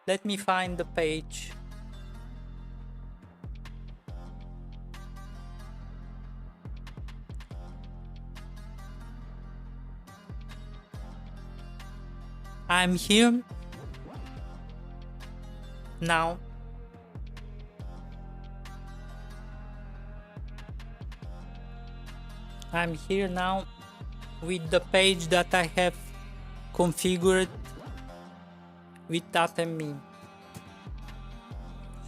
Let me find the page. I'm here now. I'm here now with the page that I have configured with AtomMe.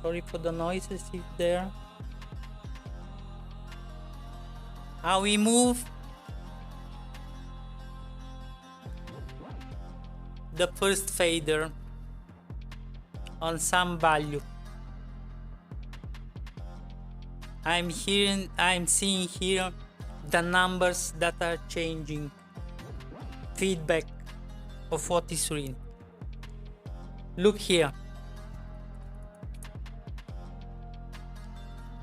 Sorry for the noises if there. How we move the first fader on some value. I'm seeing here the numbers that are changing, feedback of what is real. Look here.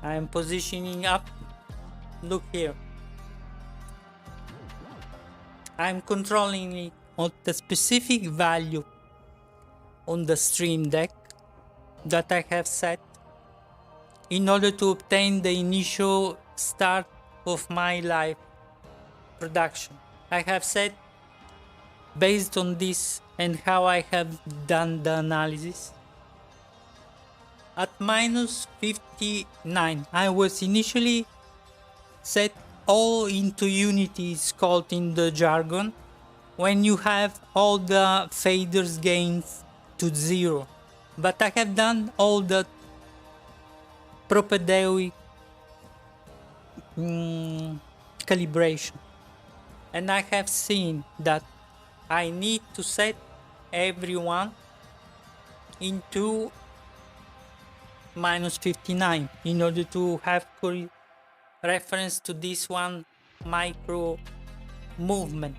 I'm positioning up. Look here. I'm controlling it on the specific value on the Stream Deck that I have set in order to obtain the initial start of my live production. I have set based on this and how I have done the analysis. At minus 59, I was initially set all into unity, is called in the jargon, when you have all the faders gains to 0. But I have done all the propedeutic calibration, and I have seen that I need to set everyone into minus 59 in order to have reference to this one micro movement.